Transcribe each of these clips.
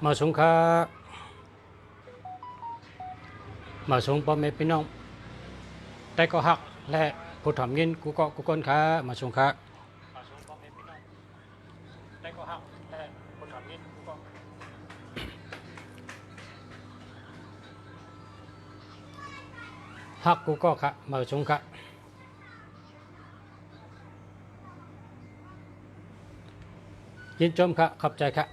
มาสงค่ามาสงพ่อแม่พี่น้องแต่ก็หักและผู้ทำยินกูก็กูคนค้ามาสงค่ามาสงพ่อแม่พี่น้องแต่ก็หักและผู้ทำยินกูก็หักกูก็ค่ะมาสงค่ายินชมค่ะขอบใจค่ะ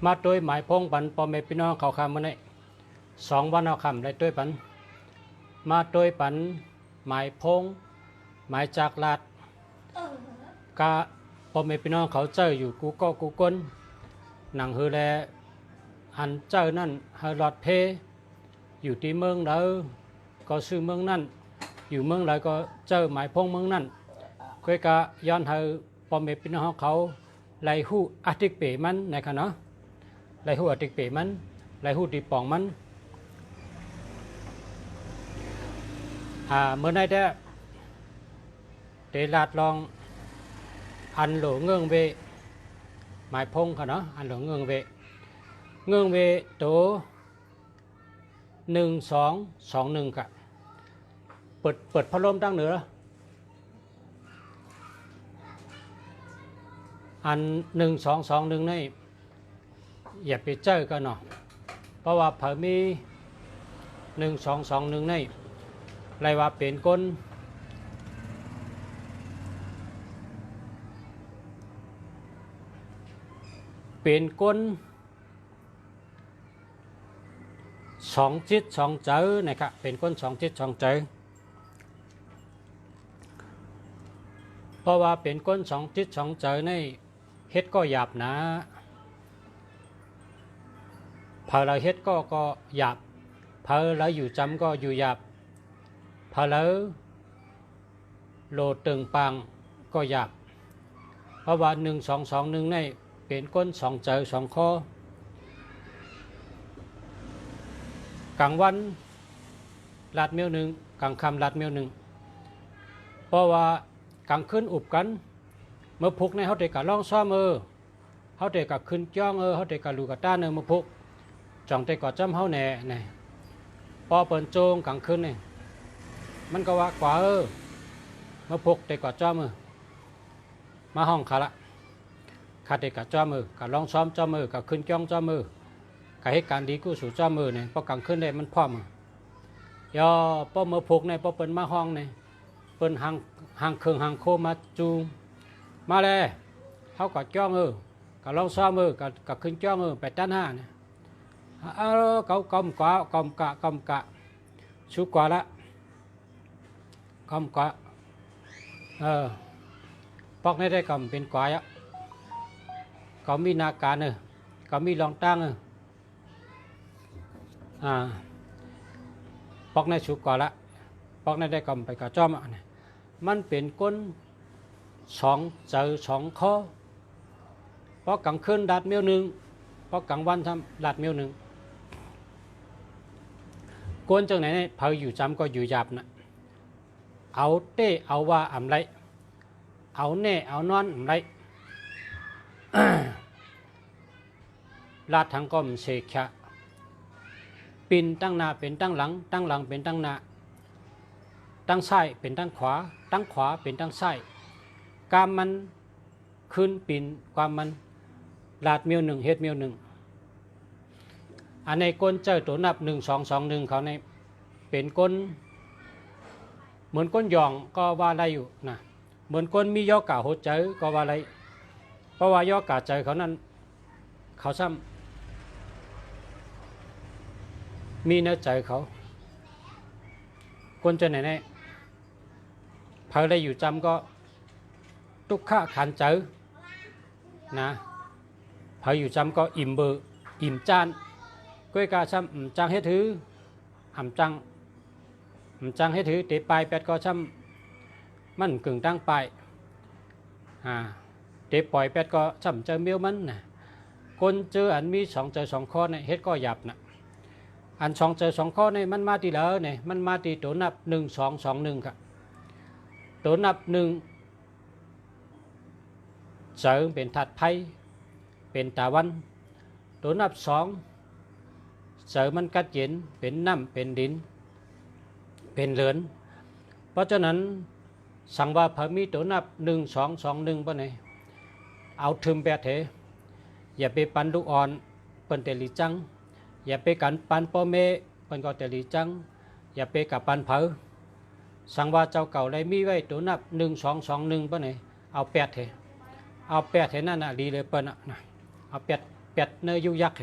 มาโดยหมายพงปันพ่อแม่พี่น้องเขาคำมาใน2 วันเอาคำได้ด้วยปันมาโดยปันหมายพงหมายจากลาดกะพ่อแม่พี่น้องเขาเจออยู่กูก็กูก้นหนังฮือแลอันเจอนั่นฮาลอดเพอยู่ที่เมืองเดอก็ซื้อเมืองนั่นอยู่เมืองไหนก็เจอหมายพงเมืองนั่นก็กะย้อนให้พ่อแม่พี่น้องเขาไล่หู้อาทิตย์เปมันนะครับเนาะไล่หู้อาทิตย์เปมันไล่หู้ตีปองมันเมื่อไหร่ได้เตลาดลองอันหลงเงื่องเวหมายพงค่ะเนาะอันหลงเงื่องเวตัว1221ค่ะเปิดพัดลมตั้งเหนืออัน1221นี่อย่าไปเจอกันเนาะเพราะว่าเผยมี1221นี่ไรว่าเป็นก้น2 จิต 2 ใจนะครับเป็นก้น2 จิต 2 ใจเพราะว่าเป็นก้น2 จิต 2 ใจในเฮ็ดก็หยาบนะพอเราเฮ็ดก็หยาบพอเราอยู่จำก็อยู่หยาบพอเราโลดตึงปังก็หยาบเพราะว่า1221ในเป็นก้น2 ใจ 2 ข้อกลางวันลาดเมียว1กลางค่ำลาดเมียว1เพราะว่ากลางคืนอุบกันเมื่อพุกในเขาเด็กกะล่องซ้อมเขาเด็กกะขึ้นจ้องเขาเด็กกะลูกกะต้านเมื่อพุกจ่องเด็กกะจำเขาแหน่เนี่ยพอเปิดโจงกลางคืนเนี่ยมันก็ว่ากว่าเมื่อพุกเด็กกะจ้อมมาห้องขาละขาเด็กกะจ้อมกะล่องซ้อมจ้อมกะขึ้นจ้องจ้อมกะให้การดีกู้สู่จ้อมเนี่ยพอกลางคืนได้มันพร้อมย่อพอเมื่อพุกเนี่ยพอเปิดมาห้องเนี่ยเปิดหางเครื่องหางโคมาจูมาเลยเขาก็จ้องก็ลองซ้อมก็ขึ้นจ้องไปด้านห้าเนี่ยเขากำกะชุกกว่าละกำกะปอกในได้กำเป็นกว่าอ่ะก็มีนาการก็มีลองตั้งปอกในชุกกว่าละปอกในได้กำไปกะจ้อมเนี่ยมันเป็นก้น2 ใจ 2 ข้อเพราะกลางคืนดัดเมียว1เพราะกลางวันทำดัดเมียว1กวนจังไหนเนี่ยเผาอยู่จำก็อยู่หยาบนะเอาเต้เอาว่าอำไรเอาแน่เอานอนอำไรลาดทางก็มันเสกชะปินตั้งหน้าเป็นตั้งหลังตั้งหลังเป็นตั้งหน้าตั้งซ้ายเป็นตั้งขวาตั้งขวาเป็นตั้งซ้ายกามมันขึ้นปีนความมันลาดเมียว1เฮ็ดเมียว1อันในก้นเจ้าตัวนับ1221เขาในเป็นก้นเหมือนก้นหยองก็ว่าได้อยู่นะเหมือนก้นมีย่อกะโหดใจก็ว่าได้เพราะว่าย่อกะใจเขานั้นเขาซ้ำมีเนื้อใจเขาก้นจะไหนเนี่ยพอได้อยู่จำก็ทุกข้าขันเจอนะพออยู่จำก็อิ่มเบอร์อิ่มจานก้อยกาช้ำจังให้ถือจังให้ถือเตะปลายแปดก็ช้ำมันกึ่งตั้งปลายเตะปล่อยแปดก็ช้ำเจอเมียวมันนะ คนเจออันมีสองใจสองข้อเนี่ยเฮ็ดก็หยับนะอันสองใจสองข้อเนี่ยมันมาตีแล้วเนี่ยมันมาตีตัวนับ1 2 2 1ครับตัวนับ1เสริมเป็นถัดไพ่เป็นตะวันตัวนับ2เสริมมันกัดเย็นเป็นน้ำเป็นดินเป็นเหลือนเพราะฉะนั้นสั่งว่าพอมีตัวนับ1 2 2 1ป่ะเนี่ยเอาทึมแปดเถอย่าไปปันลูกอ่อนเปิ้นเตลีจังอย่าไปกันปันพ่อแม่เปิ้นก็เตลีจังอย่าไปกับปันเผอสั่งว่าเจ้าเก่าได้มีไว้ตัวนับ1 2 2 1ป่ะเนี่ยเอาแปดเถเอาแปดเถนั่นน่ะดีเลยเปิ้นน่ะเอาแปดเนื้อยุยักษ์เถ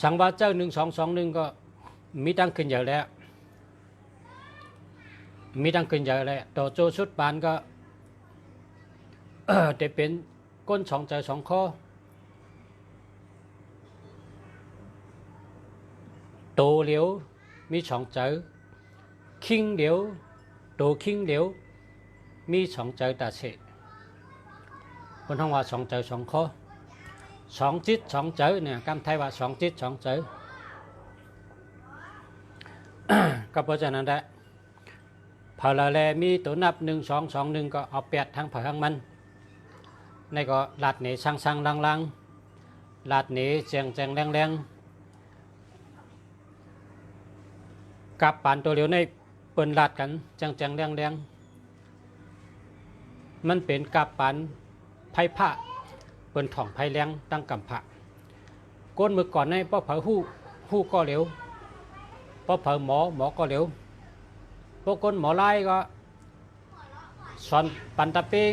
สั่งว่าเจ้า1 2 2 1ก็มีตั้งขึ้นเยอะแล้วมีตั้งขึ้นเยอะแล้วต่อโจชุดปานก็จะเป็นก้นสองใจสองข้อโตเหลียวมีสองใจคิงเหลียวโตคิงเหลียวมีสองใจตาเสคนท้องว่าสองใจสองข้อสองจิตสองใจเนี่ยคำไทยว่าสองจิตสองใจก็เพราะฉะนั้นแหละพอละแลมีตัวนับ1 2 2 1ก็เอาแปดทางผ่าทางมันในก็ลาดเหนสั่งลังลาดเหนแจงแรงกับปานตัวเหลียวในเปิ้นลาดกันแจงแรงมันเป็นกับปานไผ่ผ้าเปิ้นถ่องไผ่แรงตั้งกำผะก้นมือก่อนในป้อเผาหู้ก็เหลียวป้อเผาหมอก็เหลียวพวกคนหมอไล่ก็สอนปันตะปี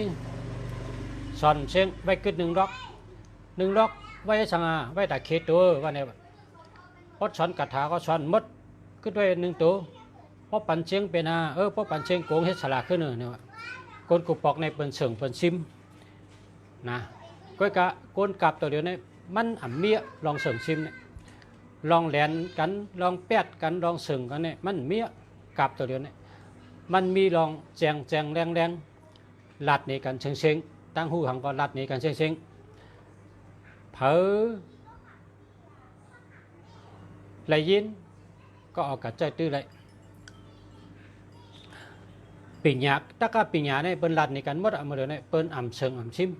สอนเชียงไว้ขึ้น1 ล็อกไว้สังอาไว้แต่เขตตัวว่าเนี่ยพอสอนกระถาก็สอนมดขึ้นไว้1 ตัวพอปันเชียงเป็นพอปันเชียงโกงเฮ็ดสลากขึ้นเนี่ยว่าคนกุปอกในเปิ้นเสิงเปิ้นซิมนะก็กะคนกลับตัวเดียวเนี่ยมันอ่ำเมียลองเสิงซิมเนี่ยลองแหลนกันลองแปดกันลองเสิงกันเนี่ยมันเมียกลับตัวเดียวเนี่ยมันมีลองแจงแรงลัดในกันเชิงตั้งหูหังก็ลัดในกันเชิงเผอไหลยินก็ออกกับใจตื้อเลยปีหยาตะก้าปีหยาเนี่ยเปิ้นลัดในกันหมดเอามาเลยเนี่ยเปิ้นอ่ำเชิงอ่ำชิม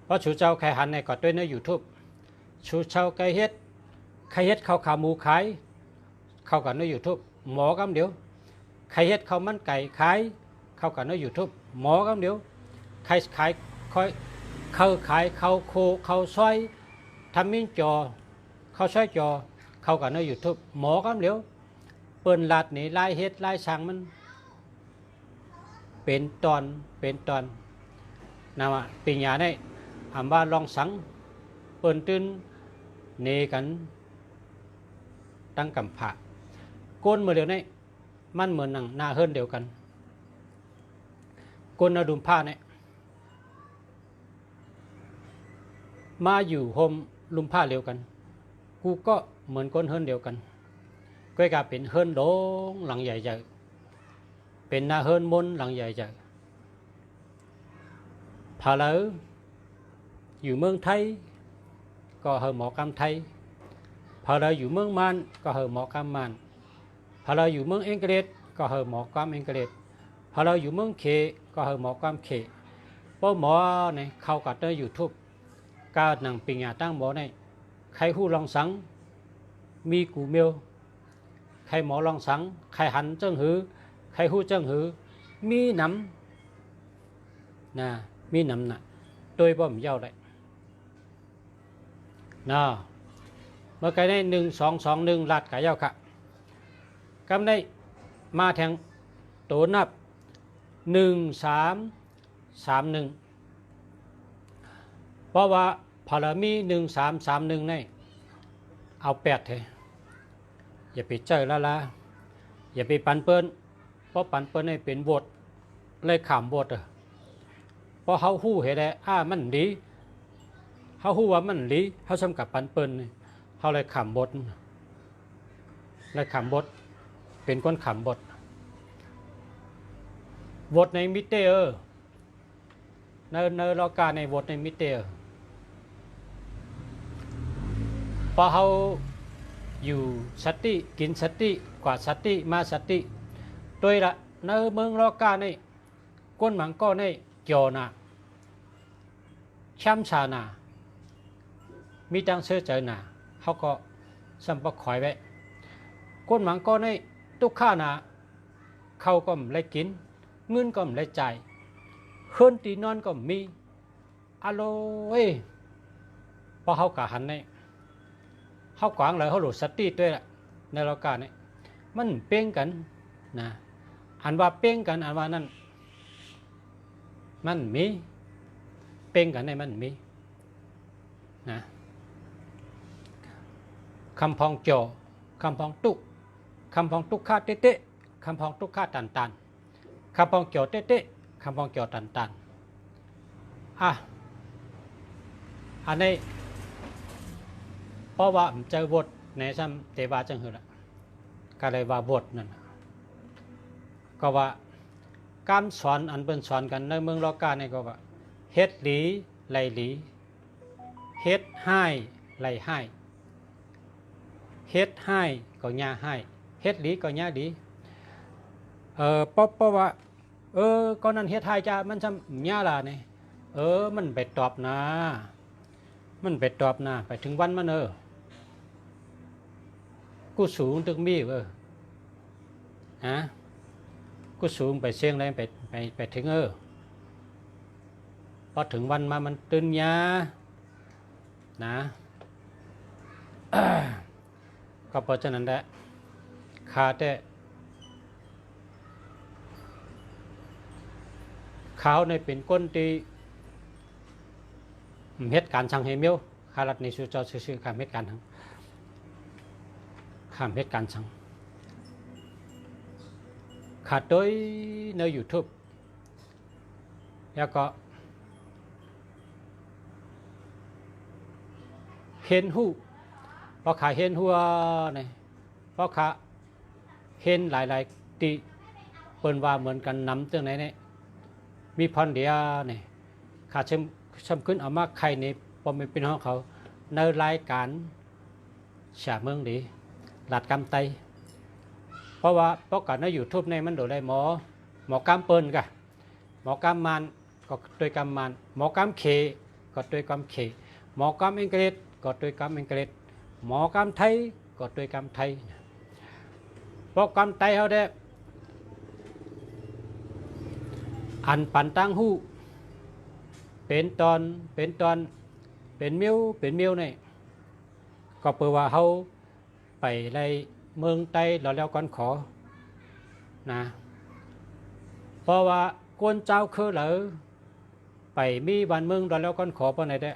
เพราะชูเจ้าใครหันในก็ด้วยในยูทูบชูเจ้าใครเฮ็ดข้าวขาหมูขายเข้ากันในยูทูบหมอกำเดียวใครเฮ็ดข้าวมันไก่ขายเข้ากันในยูทูบหมอกำเดียวใครขายข้าวโคข้าวซอยทำมิ้นจอข้าวซอยจอเข้ากันในยูทูบหมอกำเดียวเปิ้นลาดนี่ลายเฮ็ดลายช่างมันเป็นตอนนะว่าปีหยาได้อำว่าลองสังเปิ้นตื่นเนกันตั้งกำผะก้นเมื่อเดียวนี้มันเหมือนหน้าเฮิรนเดียวกันก้นดุมผ้าเนี่ยมาอยู่โฮมลุมผ้าเดียวกันกูก็เหมือนก้นเฮิรนเดียวกันก็กลายเป็นเฮิรนโด่งหลังใหญ่ๆเป็นหน้าเฮิรนมนหลังใหญ่ๆพาแล้วอยู่เมืองไทยก็เหอหมอกรรมไทยพอเราอยู่เมืองมันก็เหอหมอกรรมมันพอเราอยู่เมืองอังกฤษก็เหอหมอกรรมอังกฤษพอเราอยู่เมืองเคก็เหอหมอกรรมเคเพราะหมอเนี่ยเข้ากับในยูทูบก้าวหนังปิงยาตั้งหมอเนี่ยใครหู้ลองสังมีกูเมียวใครหมอลองสังใครหันเจิ้งหือใครหู้เจิ้งหือมีน้ำนะมีน้ำน่ะโดยบ่มเย้าได้นะเมื่อไกลได้1 2 2 1ลาดกายเย้าค่ะกำได้มาแทงตัวนับ1 3 3 1เพราะว่าพอเรามี1 3 3 1นี่เอา8เถอะอย่าไปเจอละอย่าไปปันเปิ้นเพราะปันเปิ้นนี่เป็นบทเลยขำบทเพราะเขาหู้เห็นได้มันดีเขาหู้ว่ามันดีเขาสำกับปันเปิ้นนี่เขาเลยขำบทเป็นคนขำบท โหวตในมิเตอร์ในรอการในโหวตในมิเตอร์พอเขาอยู่สติกินสติกว่าสติมาสติโดยละในเมืองรอการในก้นหมังก็ในเกี่ยวนะช้ำชานามีตังเสื้อเจอหนาเขาก็สัมปคอยไว้ก้นหมังก็ในทุกข้านาเขาก็ไม่ได้กินเงินก็ไม่ได้จ่ายเฮือนตีนอนก็มีอโลยพอเขากะหันในเขากวางเลยเขาหลุดสติด้วยละในรายการนี้มันเป้งกันนะอันว่าเป้งกันอันว่านั่นมันมีเป้งกันในมันมีนะคำพองโจคำพองตุกคำพองตุกข้าเตะคำพองตุกข้าตันคำพองโจเตะคำพองโจตันอันนี้เพราะว่าเจอบทในซ้ำเทวาจังหือละก็เลยว่าบทนั่นก็ว่าการสอนอันเป็นสอนกันในเมืองรอการนี่ก็ว่าเฮ็ดหลีไหลหลีเฮ็ดให้ไหลให้เฮ็ดให้ก็ย่าให้เฮ็ดหลีก็ย่าหลีเพราะว่าก็นั่นเฮ็ดให้จ้ามันซ้ำย่าล่ะนี่มันไปตอบนะมันไปตอบนะไปถึงวันมันกูสูงตึกมีกูสูงไปเสียงอะไรไปถึงพอถึงวันมามันตื่นยานะก็เพราะฉะนั้นแหละขาแต่เขาในเป็นก้นตีเหตุการณ์ช่างเฮมิวขาลัดในสุจอซื่อๆข้ามเหตุการณ์ทั้งข้ามเหตุการณ์ช่างขาดโดยใน YouTube แล้วก็เห็นหูพอขาเห็นหัวเนี่ยพอขาเห็นหลายๆตีเปิ้นว่าเหมือนกันนำเรื่องไหนเนี่ยมีพรเดียเนี่ยขาชมขึ้นเอามาใครในพอเป็นห้องเขาในรายการฉาเมืองดีหลัดกำไตเพราะว่าเพราะการในยูทูบในมันโดดได้หมอกำเปิ้นกะหมอกำมันก็ด้วยกำมันหมอกำเคก็ด้วยกำเคหมอกำอังกฤษก็ด้วยกำอังกฤษหมอกำไทยก็ด้วยกำไทยเพราะกำไตเขาได้อันปันตั้งหูเป็นตอนเป็นมิวนี่ก็เปิดว่าเขาไปในเมืองไต้แล้วก่อนขอนะเพราะว่าก้นเจ้าคือเหลือไปมีวันเมืองแล้วก่อนขอปะไหนได้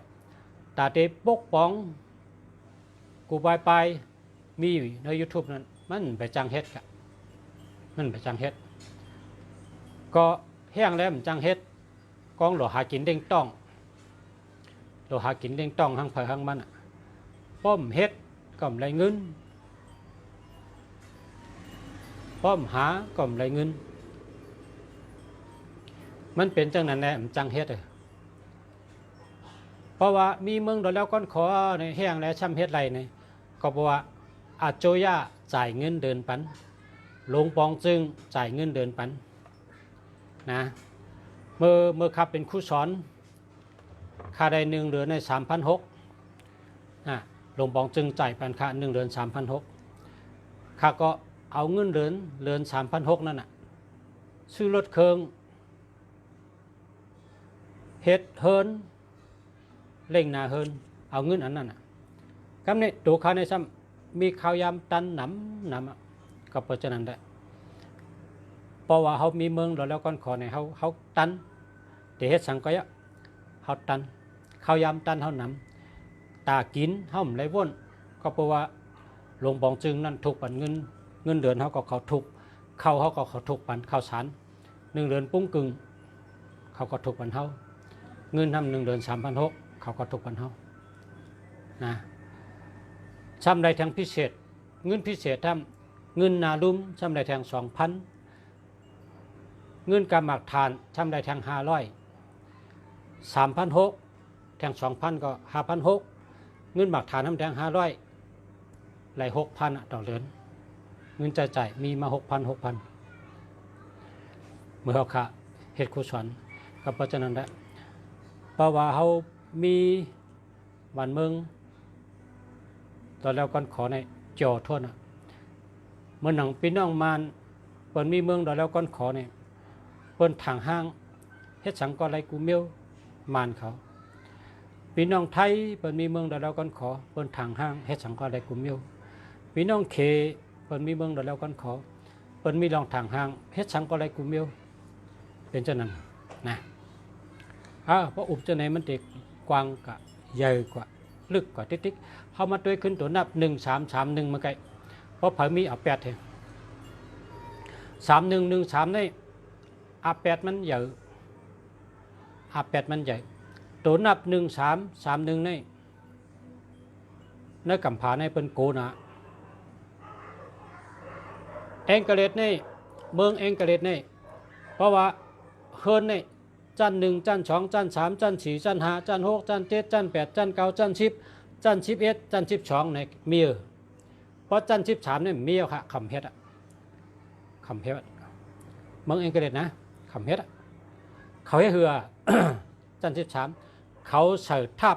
ตาเตปกป้องกูไปมีใน YouTube นั้นมันไปจังเฮ็ดกะมันไปจังเฮ็ดก็แห้งแล้วมันจังเฮ็ดกองหลวหากินเด้งต้องหลวหากินเด้งต้องหังเผยหังมันป้อมเฮ็ดก็ไม่ได้เงินป้อมหาก็ไม่ได้เงินมันเป็นจังนั้นแหละมันจังเฮ็ดเพราะว่ามีเมืองโดนแล้วก้อนขอในแห้งแล้วช้ำเฮ็ดไรเนี่ยก็บอกว่าอาโจย่าจ่ายเงินเดินปันลงปองจึงจ่ายเงินเดินปันนะเมื่อขับเป็นครูสอนค่าได้1 เดือนใน 3,600ลงปองจึงจ่ายปันค่า1 เดือน 3,600ข้าก็เอาเงินเดือน 3,600นั่นซื้อรถเครื่องเฮ็ดเฮินเล่งนาเฮินเอาเงินอันนั้นกำเนิดตัวเขาในซ้ำมีข้าวยำตันหนำก็เพราะฉะนั้นได้เพราะว่าเขามีเมืองแล้วก่อนขอในเขาตันแต่เฮ็ดสังก็ยะเขาตันข้าวยำตันเขาหนำตากินเขาไม่ไรว่นก็เพราะว่าหลวงปองจึงนั่นถูกปันเงินเดือนเขาก็เขาถูกเขาก็เขาถูกปันข้าวสาร1 เดือนปุ้งกึ่งเขาก็ถูกปันเขาเงินทำ1 เดือน 3,600เขาก็ถูกปันเขานะซ้ำได้ทางพิเศษเงินพิเศษทำเงินนาลุ่มซ้ำได้ทาง2,000 เงินกำหมักทานทำได้แทง500 3,600แทง2,000ก็5,600เงินหมักทานทำแทง500ไหล6,000ต่อเดือนเงินจ่ายมีมา6,000เมื่อเขาค่ะเหตุกุศลก็เพราะฉะนั้นแหละเพราะว่าเขามีบ้านเมืองตอนแล้วก่อนขอในจอโทษนะเมื่อหนังพี่น้องมานเปิดมีเมืองตอนแล้วก่อนขอเนี่ยเปิดทางห้างเฮ็ดสังกอไรกูเมียวมานเขาพี่น้องไทยเปิดมีเมืองตอนแล้วก่อนขอเปิดทางห้างเฮ็ดสังกอไรกูเมียวพี่น้องเคเปิดมีเมืองตอนแล้วก่อนขอเปิดมีรองทางห้างเฮ็ดสังกอไรกูเมียวเป็นเช่นนั้นนะเพราะอุบเจ้าไหนมันเด็กกว้างกะใหญ่กว่าลึกกว่าติ๊กๆเข้ามาด้วยขึ้นตัวนับ1331มาไกลเพราะเผยมี8เอง3113นี่8มันใหญ่8มันใหญ่ตัวนับ1331นี่ในกำผาในเป็นโกนะเองกะเลดนี่เมืองเองกะเลดนี่เพราะว่าเฮิร์นนี่จัน1จัน2จัน3จัน4จัน5จัน6จัน7จัน8จัน9จัน10จัน11จัน12ในมีเพราะจัน13นี่มีค่ะคำเฮ็ดคำเฮ็ดเมืองเองกะเลดนะคำเฮ็ดเขาให้เหือ จัน13เขาใส่ทับ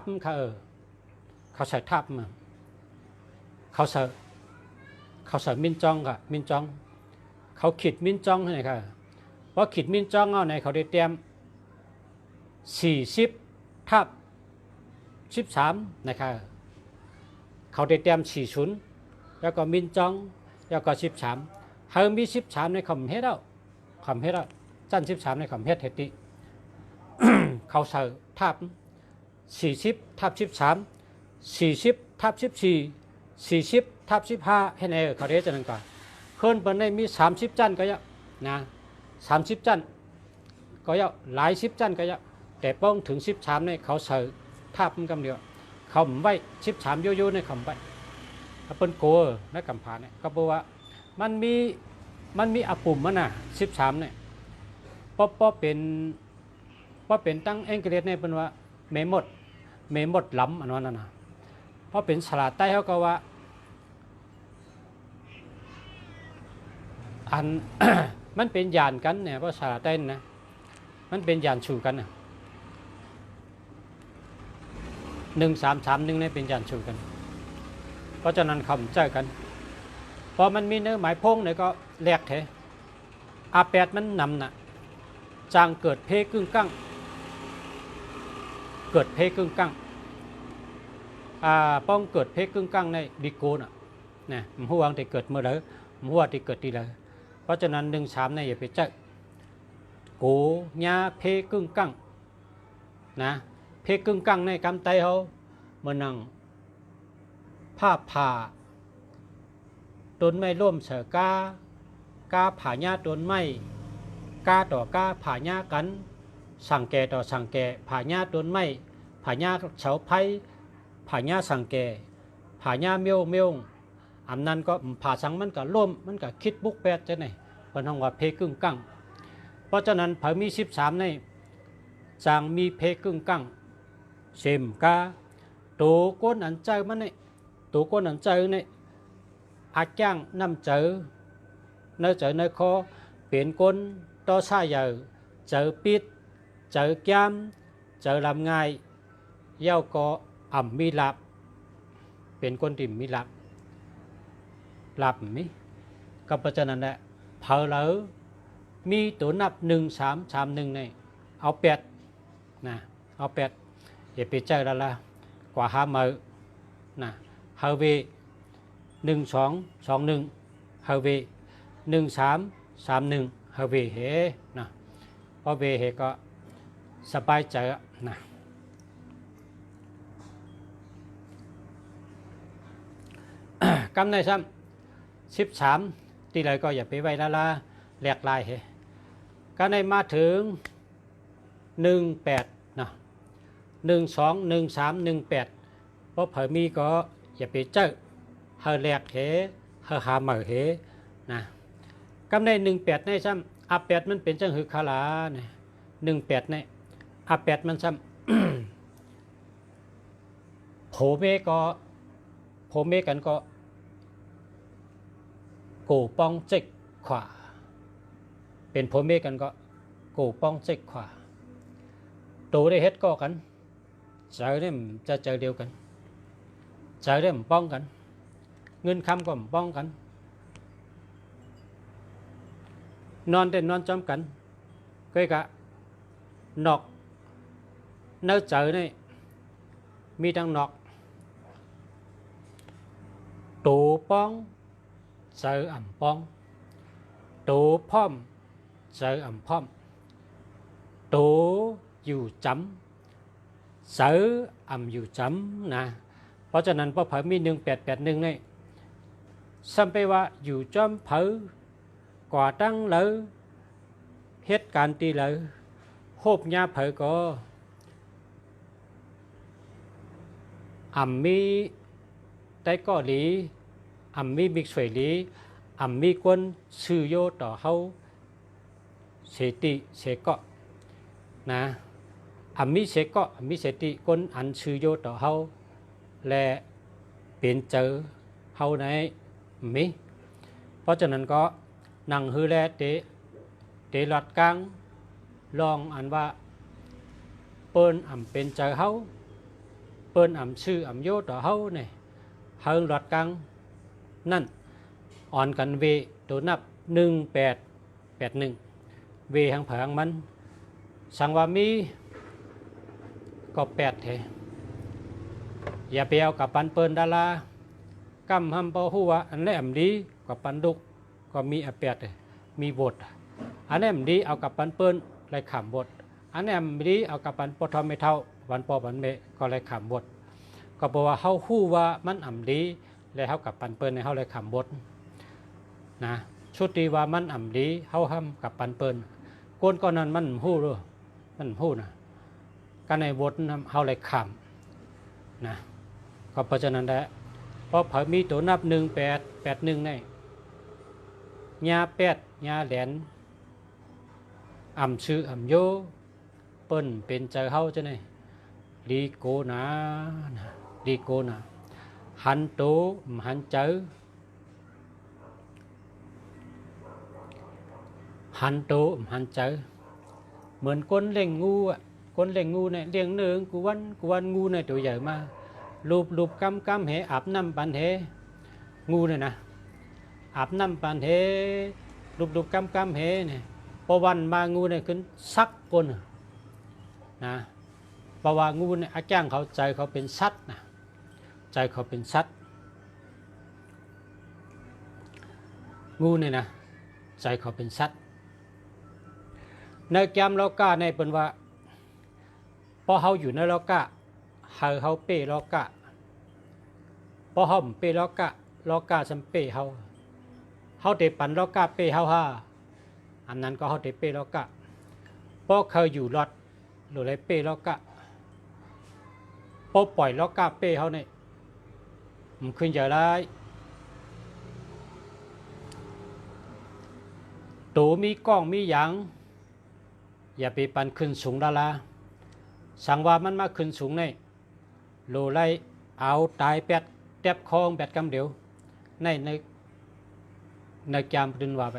เขาใส่ทับมาเขาใส่มินจองค่ะมินจองเขาขีดมินจองให้ค่ะเพราะขีดมินจองเอาในเขาได้เตรียม40ทับ13นะครับเขาได้เตรียม40แล้วก็มินจองแล้วก็13เฮามี13ในคำเฮ็ดแล้วจัน13ในคำเฮ็ดเฮ็ดดิเขาใส่ทับ40ทับ13 40ทับ14 40ทับ15ให้ในเขาเรียกจังก่อนเพิ่นเปิ้นได้มี30จันก็เยอะนะ30จันก็เยอะหลาย10จันก็เยอะแต่ป้องถึง13เนี่ยเขาใส่ทับมันกำเดียวเขาไว้13โยโย่ในคำไว้เปิ้นโกในกำผาเนี่ยก็บอกว่ามันมีอปุ่มมันน่ะ13เนี่ยป้อเป็นตั้งเองกฤษเนี่ยเป็นว่าเมมดล้ำอันนั้นนะเพราะเป็นสลาดใต้เขาก็ว่าอัน มันเป็นยานกันเนี่ยเพราะสลาดใต้นะมันเป็นยานชูกันนะ1331เนี่ยเป็นยานชูกันเพราะฉะนั้นคำเจอกันพอมันมีเนื้อหมายพงเนี่ยก็แหลกเถอะ8มันนำน่ะจางเกิดเพกึ่งกั้งป้องเกิดเพกึ่งกั้งในดิโกน่ะนะมันหัวที่เกิดเมื่อไรมันหัวที่เกิดที่ไรเพราะฉะนั้น13เนี่ยอย่าไปเจอโกญาเพกึ่งกั้งนะเพกึ่งกั้งในกำไตเขาเมื่อนั่งผ้าผ่าต้นไม้ร่มเสือกาผ่าหญ้าต้นไม้กาต่อกาผ่าหญ้ากันสั่งแก่ต่อสั่งแก่ผ่าหญ้าต้นไม้ผ่าหญ้าเสาไผ่ผ่าหญ้าสั่งแก่ผ่าหญ้าเมียวอันนั้นก็ผ่าสังมันก็ร่มมันก็คิดบุกแปดจะไหนเป็นห้องว่าเพกึ่งกั้งเพราะฉะนั้นเผยมี13ในจางมีเพกึ่งกั้งเสมกาตัวก้นอันเจอมันเนี่ยตัวก้นอันเจอเนี่ยอาจ้างนำเจอในคอเปลี่ยนก้นต่อสายใหญ่เจอปิดเจอแก้มเจอลำง่ายเย้าก็อ่ำมีหลับเป็นก้นติ่มมีหลับมิก็เพราะฉะนั้นแหละเผลอแล้วมีตัวนับ1331เนี่ยเอา8นะเอา8อย่าไปเจอแล้วละกว่า5 มื้อนะเฮาเว1221เฮาเว1331เฮาเวเฮนะพอเวเฮก็สบายใจนะกำในซ้ำ13ตีเลยก็อย่าไปไว้ละแหลกลายเฮก็ในมาถึง18นะ121318เพราะเผยมีก็อย่าไปเจอเฮาแหลกเฮเฮาหาเหมือเฮนะกำใน18ในซ้ อาแปดมันเป็นจังหือคาลาเนี่ย18เนี่ยอาแปดมันซ้ำ โผเมก็โผเมกันก็โกป้องเจ็กขวาเป็นโผเมกันก็โกป้องเจ็กขวาโตได้เฮ็ดก็กันเจอเนี่ยจะเจอเดียวกันเจอเนี่ยป้องกันเงินคำก็ป้องกันนอนเด่นนอนจอมกันก็กะนอกเนื้อเจอเนี่ยมีดังนอกตูป้องเจออ่ำป้องตูพร้อมเจออ่ำพร้อมตูอยู่จำเจออ่ำอยู่จำนะเพราะฉะนั้นพอเผยมี1881เนี่ยซ้ำไปว่าอยู่จอมเผยก่อตั้งเลยเหตุการณ์ตีเลยโฮบญาเผยก็มีได้ก็หลีมีมิกสวยหลีมีกวนชื่อโยต่อเขาเสติเสกะนะมีเสกะมีเสติกวนอันชื่อโยต่อเขาและเป็นเจอเขาในมิเพราะฉะนั้นก็นังฮือแลเตหลัดกลางลองอันว่าเปิ้นเป็นเจอเขาเปิ้นชื่อโยต่อเขาเนี่ยเฮาหลัดกลางนั่นอ่อนกันเวตัวนับ1881เวหางเผงมันสังว่ามีก็8เถอย่าไปเอากับปันเปิ้นดารากำหำปอหัวอันแรมดีกับปันดุกก็มี8มีบทอันแรมดีเอากับปันเปิ้นไรขำบทอันแรมดีเอากับปันปอทอมไม่เท่าวันปอวันเมก็ไรขำบทก็บอกว่าเฮาฮู้ว่ามันดีแล้วเฮากับปันเปิ้นในเฮาเลยขำบทนะชุดที่ว่ามันดีเฮาห้ำกับปันเปิ้นก้นก้อนนั้นมันฮู้ด้วยมันฮู้นะกันในบทเฮาเลยขำนะก็เพราะฉะนั้นแหละเพราะเผยมีตัวนับ1881ในญา8ญาแหลนชื่อโยเปิ้นเป็นเจอเฮาจังได๋ลีโกนาลีโกนาหันโตหันเจอหันโตหันเจอเหมือนคนเล่งงูอ่ะคนเล่งงูเนี่ยเลี้ยงเนืองกูวันงูเนี่ยตัวใหญ่มากลูบกำเหอาบน้ำปันเหงูเนี่ยนะอาบน้ำปันเหลูบกำเหเนี่ยพอวันมางูเนี่ยขึ้นซักคนนะเพราะว่างูเนี่ยอาจารย์เขาใจเขาเป็นสัตว์นะใจเขาเป็นสัตว์งูเนี่ยนะใจเขาเป็นสัตว์ในแกมโลกาในเป็นว่าพอเขาอยู่ในโลกาเขาเป้โลกาพอเขาเป้โลกาสัมเป้เขาเตปันโลกาเป้เขาอันนั้นก็เขาเตเป้โลกาพอเขาอยู่รอดหรืออะไรเป้โลกาพอปล่อยโลกาเป้เขาเนี่ยมันขึ้นใหญ่ไรตัวมีกล้องมีหยังอย่าไปปันขึ้นสูงดาราสั่งว่ามันมาขึ้นสูงในโลไลเอาตายแปดแทบคอง8 กำเดียวในจามดินว่าไป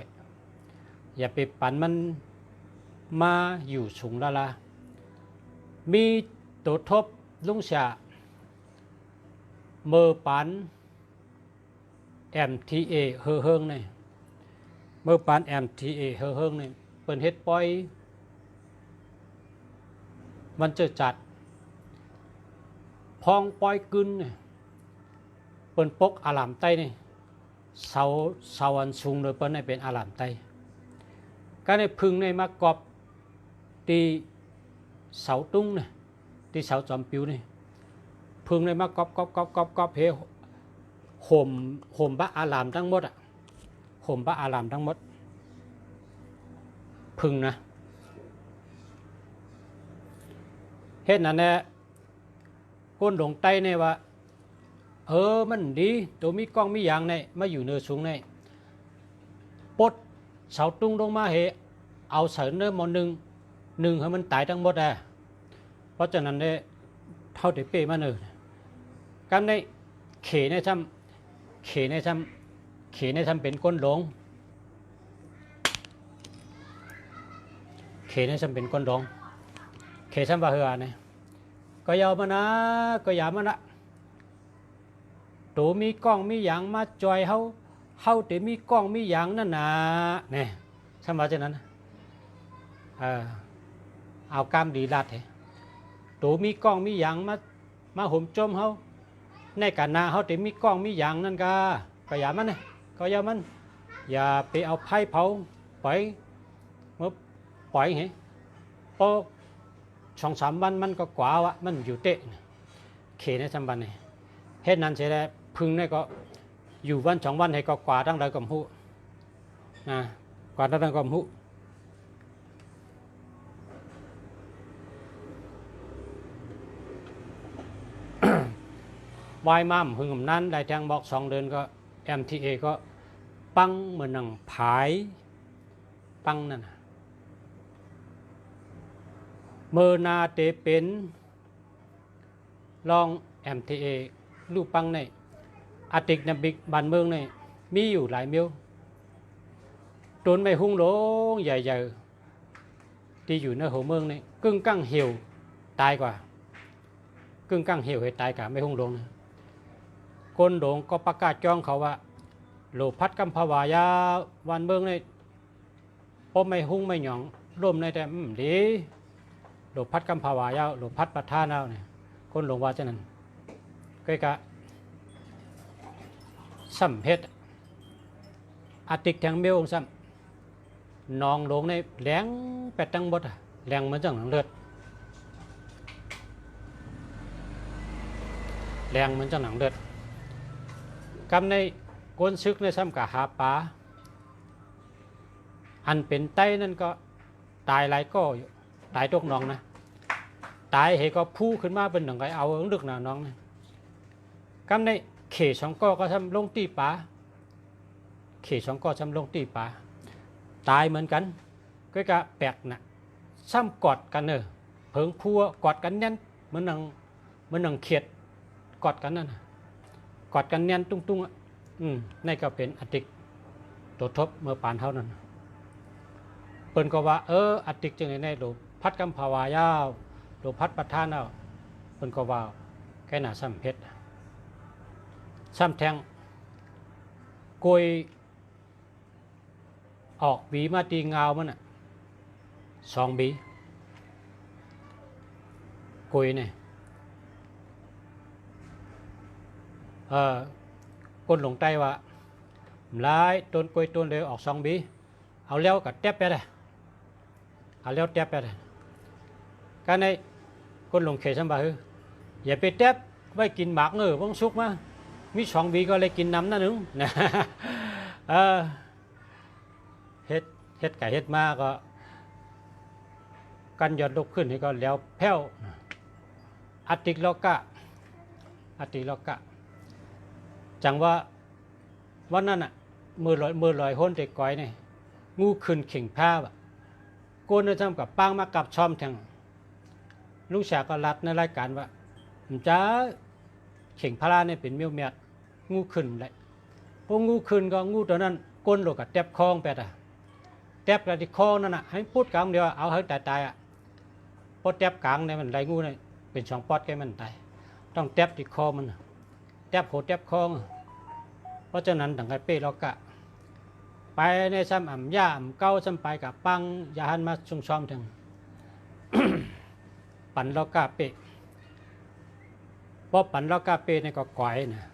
อย่าไปปันมันมาอยู่สูงดารามีตัวทบลุงเสียเมื่อปันMTA เฮิงเนี่ยเมื่อปัน MTA เฮิงเนี่ยเปิดเฮ็ดปล่อยมันจะจัดพองปล่อยกึนเนี่ยเปิดปกอาลามไตเนี่ยเสาอันสูงเลยเปิดให้เป็นอาลามไตก็ในพึ่งในมากอบตีเสาตุ้งเนี่ยตีเสาจอมปิวเนี่ยพึ่งในมากอบเฮห่มบะอาลามทั้งหมดอ่ะห่มบะอาลามทั้งหมดพึ่งนะเฮ็ดนั่นแหละคนหลงใต้เนี่ยว่ามันดีตัวมีกล้องมีอย่างเนี่ยมาอยู่เนื้อสูงเนี่ยปดเสาตุ้งลงมาเห เอาเสริญเนื้อมหนึ่งให้มันตายทั้งหมดอ่ะเพราะฉะนั้นเนี่ยเท่าที่เป้มาเนอกันในเขในซ้ำเป็นก้นหลงเขในซ้ำเป็นก้นหลงเขซ้ำว่าเหือเนี่ยก็ยาวมานะก็อย่ามานะตัวมีกล้องมีอย่างมาจอยเฮาแต่มีกล้องมีอย่างนั่นน่ะเนี่ยซ้ำว่าเช่นนั้นเอากามดีลัดเหรอตัวมีกล้องมีอย่างมาห่มจมเฮาในการนาเฮาแต่มีกล้องมีอย่างนั่นก็อย่ามันนะก็อย่ามันอย่าไปเอาไผ่เผาปล่อยมาปล่อยเหรอพอ2-3 วันมันก็กว่าวะมันอยู่เตะเขในซ้ำวันนี่เฮ็ดนั้นเสียแล้วพึ่งนี่ก็อยู่วัน2 วันให้ก็กว่าตั้งแต่กำหูนะกว่าตั้งแต่กำหูวายมั่มพึ่งกับนั้นได้แทงบอก2 เดือนก็ MTA ก็ปังเหมือนหนังผายปังนั่นเมื่อนาเตเป็นลอง MTA รูปปังในอาติกนบิกบ้านเมืองในมีอยู่หลายเมียวต้นไม้หุ่งโหลงใหญ่ๆที่อยู่ในหัวเมืองนี่กึ่งกั้งเหี่ยวตายกว่ากึ่งกั้งเหี่ยวให้ตายกว่าไม่หุ่งโหลงนะก้นโด่งก็ประกาศจ้องเขาว่าโลพัดกัมพวายาวันเมืองในพบไม่หุ่งไม่หยองร่มในแต่ดีโลพัดกัมพวายาโลพัดปัทธานาเนี่ยก้นหลวงว่าเช่นนั้นก็กะสัมเพชอาติกแทงเมียวซ้ำนองลงในแหลงแปดตังบดแหลงเหมือนจังหนังเลือดแหลงเหมือนจังหนังเลือดกำในก้นซึกในซ้ำกับหาปลาอันเป็นไต้นั่นก็ตายหลายก็อยู่ตายตกน้องนะตายเหก็พูขึ้นมาเป็นหนังไก่เอาดึกหนาน้องนะกำในเข2 ก็ซ้ำลงตีปลาเข2 ก็ซ้ำลงตีปลาตายเหมือนกันก็กะแปลกนะซ้ำกอดกันเพิงพัวกอดกันแน่นเหมือนหนังเขียดกอดกันนั่นกอดกันแน่นตุ้งนี่ก็เป็นอติกตัวทบเมื่อปานเท่านั้นเปิ้นก็ว่าอติกจึงในโลพัดกัมพวายาโลพัดปัทธานาเปิ้นก็ว่าแค่หน้าซ้ำเพชรซ้ำแทงกยออกบีมาตีเงามัน2 บีกยเนี่ยก้นหลงใต้ว่าหลายต้นกยต้นเลยออก2 บีเอาแล้วก็แทบไปเลยเอาแล้วแทบไปเลยการในก้นหลงเขยสัมบาอย่าไปแทบไว้กินหมากว่างสุกมามี2 บีก็เลยกินน้ำนั่นนึงนะเฮ็ดไก่เฮ็ดมาก็กันยอดลุกขึ้นนี่ก็แล้วแผ่วอติกโลกะจังว่าวันนั้นมือลอยห้นเด็กก้อยนี่งูขึ้นเข่งผ้าโกนทำกับปังมากับชอมแทงลูกชายก็รัดในรายการว่าจ้าเข่งพาราเนี่ยเป็นเมียวเมียดงูขึ้นเลยพวกงูขึ้นก็งูตัวนั้นก้นโลกับแทบคลองไปแทบกระดิคอนั่นให้พูดกลางเดียวเอาให้ตายพอแทบกลางเนี่ยมันไรงูเนี่ยเป็น2 ปอดแกมันตายต้องแทบที่คอมันแทบโหดแทบคอเพราะฉะนั้นต่างกันเป้เรากะไปในซ้ำย่าเก้าซ้ำไปกับปังยาหันมาชุ่มซ้อมถึง ปั่นเรากะเป้พอปั่นเรากะเป้ในก็ก่อยนะ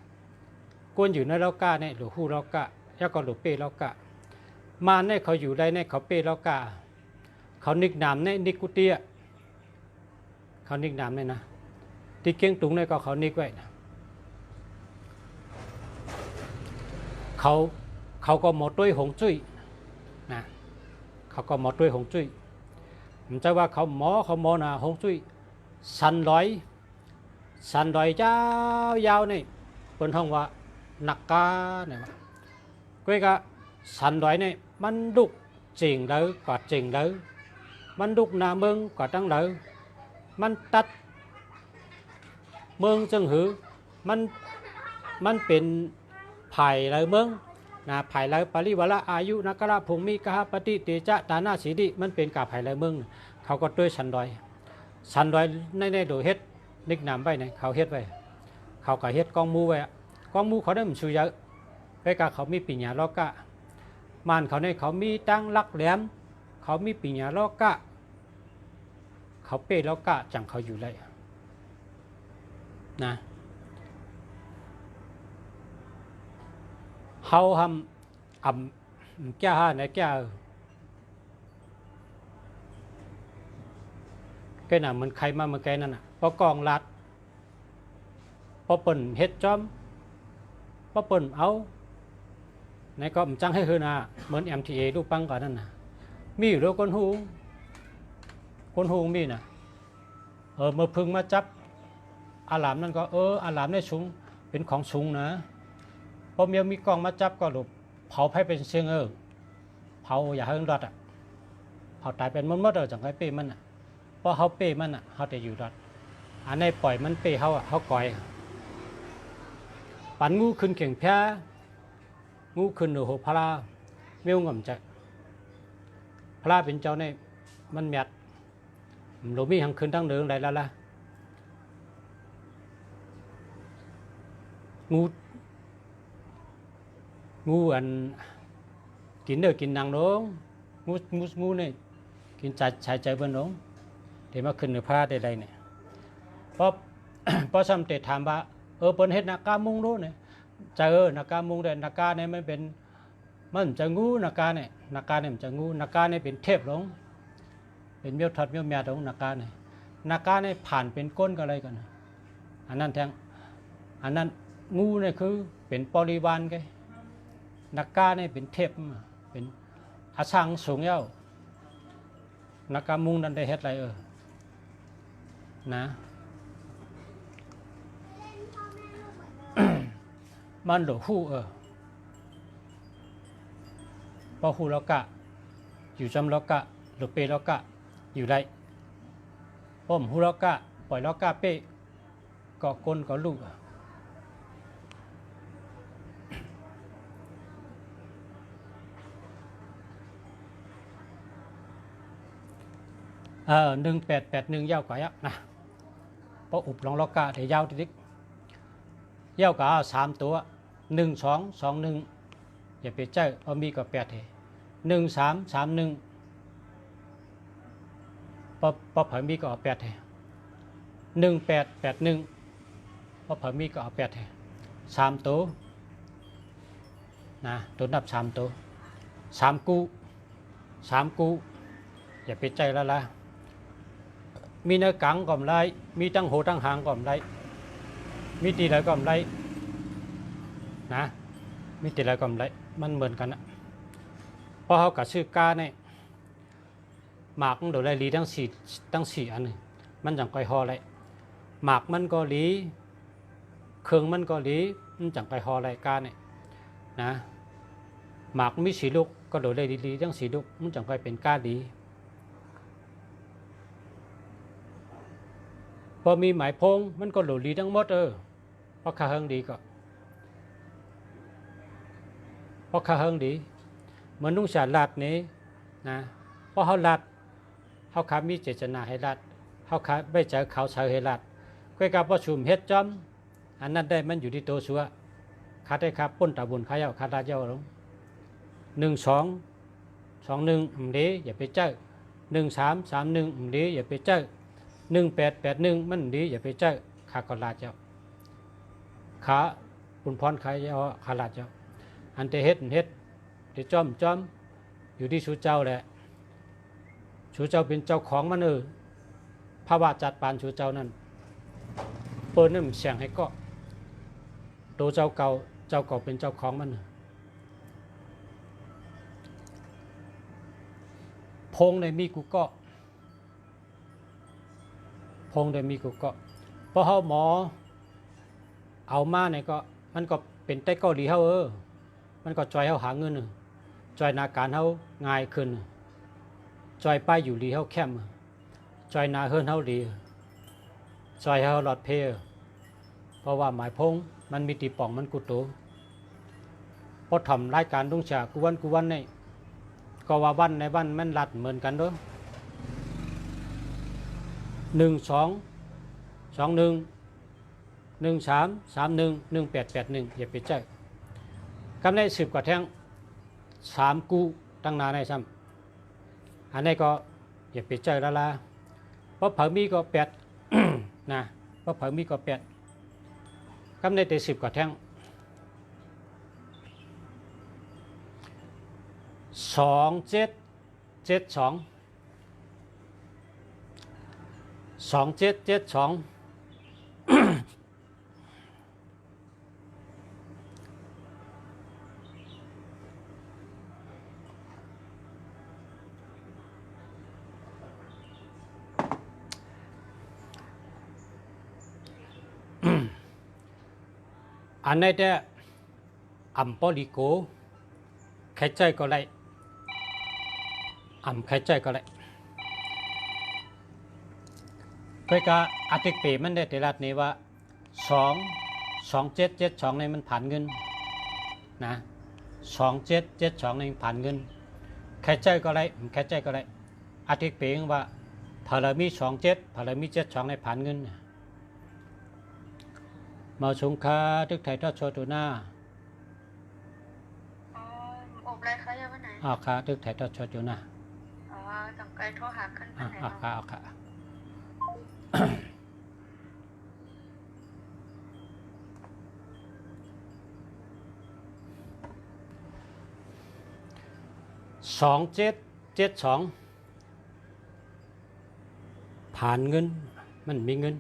กวนอยู่ในเรากะเนี่ยหรือหูเรากะแล้วก็หรือเป้เรากะมาเนี่ยเขาอยู่ได้เนี่ยเขาเป้เรากะเขานิกนามเนี่ยนิกุเตียเขานิกนามเนี่ยนะที่เกียงตุงเนี่ยก็เขานิกไว้นะเขาก็หมดด้วยหงจุ้ยนะเขาก็หมดด้วยหงจุ้ยผมจะว่าเขาหมอนะหงจุ้ยสันลอยเจ้ายาวนี่เป็นห้องว่านักกาเนี่ยก็สันลอยนี่มันดุ จริงแล้วก็จริงแล้วมันดุกหน้าเมืองก็ตั้งแล้วมันตัดเมืองจึงหือมันเป็นไผ่เลยเมืองนะไผ่เลยปริวละอายุนักระพงมีกะปฏิเตจะตานาสีดิมันเป็นกาไผ่เลยเมืองเขาก็ด้วยสันดอยในโดยเฮ็ดนิกนามไว้เนี่ยเขาเฮ็ดไว้เขาก็เฮ็ดกองมูไว้กองมูเขาได้มันชูเยอะไปกะเขามีปีญญาลอกะมันเขาเนี่ยเขามีตั้งลักแหลมเขามีปีญญาลอกะเขาเป้ลอกะจังเขาอยู่เลยนะเขาทำแก้ห้าในแก้แกน่ะมันใครมาเมื่อแกนั่นน่ะพอกองลัดพอเปิ่นเฮ็ดจอมพอเปิ่นเอาในก็จังให้เฮือนาเหมือน MTA รูปปังก่อนนั่นน่ะมีอยู่ด้วยคนหูมีน่ะเมื่อพึ่งมาจับอาหลามนั่นก็อาหลามได้สูงเป็นของสูงนะพอเมียมีกองมาจับก็หลบเผาให้เป็นเชียงเผาอย่าให้รอดเผาตายเป็นมดจังไงเป้มันเพราะเขาเป้มันเขาจะอยู่รอดอันนี้ปล่อยมันเป้เขาก่อยปั่นงูขึ้นเข่งแพ้งูขึ้นหนูพลาเมียวงมใจพลาเป็นเจ้าเนี่ยมันแมดหลูมีหังขึ้นตั้งเดืองไรแล้วล่ะงูอันกินเด้อกินนางน้องงูเนี่ยกินใจเบิ้ลน้องเดี๋ยวมาขึ้นในพลาได้ไรเนี่ยเพราะซ้ำเตะถามว่าเปิ้นเฮ็ดนากามุงรู้เนี่ยจะนากามุงแต่นากาเนี่ยมันเป็นมันจะงูนากาเนี่ยมันจะงูนากาเนี่ยเป็นเทพหลงเป็นเมียวทัดเมียวแม่หลงนากาเนี่ยผ่านเป็นก้นก็อะไรกันอันนั้นแทงอันนั้นงูเนี่ยคือเป็นบริวารไงนากาเนี่ยเป็นเทพเป็นอาชังสูงเย้านากามุงนั่นได้เฮ็ดอะไรนะมันหลหูพอหูแล้วกะอยู่จำแล้วกะหรือเปแล้วกะอยู่ได้พ่มหูแล้วกะปล่อยแล้วกะเป้ก็ก้นก็ลูก1881ยาวกว่านะพออุบลองแล้วกะเดี๋ยวยาวติ๊กยาวกะ3 ตัว1221อย่าไปเจ้ามีก็8เห1331พอเผยมีก็8เห1881พอเผยมีก็8เห3 ตัวนะตัวนับ3 ตัว3 กูอย่าไปใจแล้วล่ะมีเนื้อกังก่อมไรมีตั้งโหตั้งหางก่อมไรมีตีไรก่อมไรนะมีตีไรก่อมไรมันเหมือนกันนะเพราะเขากับชื่อกาเนี่ยหมากมันโดนไรลีตั้งสี่อันนึงมันจังไกฮอไรหมากมันก็ลีเครื่องมันก็ลีมันจังไกฮอไรกาเนี่ยนะหมากมีสีลูกก็โดนไรลีตั้งสีลูกมันจังไกเป็นกาดีพอมีหมายพงมันก็หลุดลีทั้งหมดเพราะข้าเฮงดีก็เพราะข้าเฮงดีเหมือนนุ่งสารลัดนี้นะเพราะเขาลัดเขาขามีเจตนาให้ลัดเขาขาไม่เจอเขาเฉยให้ลัดก็กับประชุมเฮ็ดจอมอันนั้นได้มันอยู่ที่ตัวชัวขาได้ครับป้นตาบุญขาเย้าขาดาเย้าลง1221ดีอย่าไปเจอ1331ดีอย่าไปเจอ1881มันดีอย่าไปเจอขาก็ลาเจ้าขาปุนพรขาเจ้าขาลาเจ้าอันเตเฮ็ดที่จอมอยู่ที่ชูเจ้าแหละชูเจ้าเป็นเจ้าของมันพระบาทจัดปานชูเจ้านั่นเปิ้นนั่นเสียงให้ก็ตัวเจ้าเก่าเป็นเจ้าของมันพงในมีกูก็พงได้มีกูก็เพราะเขาหมอเอามาเนี่ยก็มันก็เป็นใต้เกาหลีเขามันก็จอยเขาหาเงิน จอยนาการเขาง่ายขึ้นจอยป้ายอยู่ดีเขาแคมจอยนาเฮิรนเขาดีจอยเขาหลอดเพลเพราะว่าหมายพงมันมีตีป่องมันกุโตพอทำรายการดุงฉากกูวันนี่ก็ว่าวันในวันมันรัดเหมือนกันด้วย122113311881อย่าไปใจกำไร10 กว่าแท่ง3กูตั้งนานในซ้ำอันนี้ก็อย่าไปใจละละเพราะเผามีก็8 นะเพราะเผามีก็8กำไรแต่10 กว่าแท่ง2772อันนี้แต่อัมปอลิโกใครใจก็ไรใครใจก็ไรเพื่อการอาทิตย์ปีมันได้แต่ละนี้ว่า2772ในมันผ่านเงินนะ2772ในผ่านเงินใครใจก็ไรใครใจก็ไรอาทิตย์ปีว่าพารามี27พารามี72ในผ่านเงินมาชงคาทึกไทยทอดโชตัวหน้าอบอะไรคะยาวันไหนค่ะทึกไทยทอดโชตัวหน้าต้องไกลโทรหาขึ้นไปไหนค่ะ2772ผ่านเงินมันมีเงิน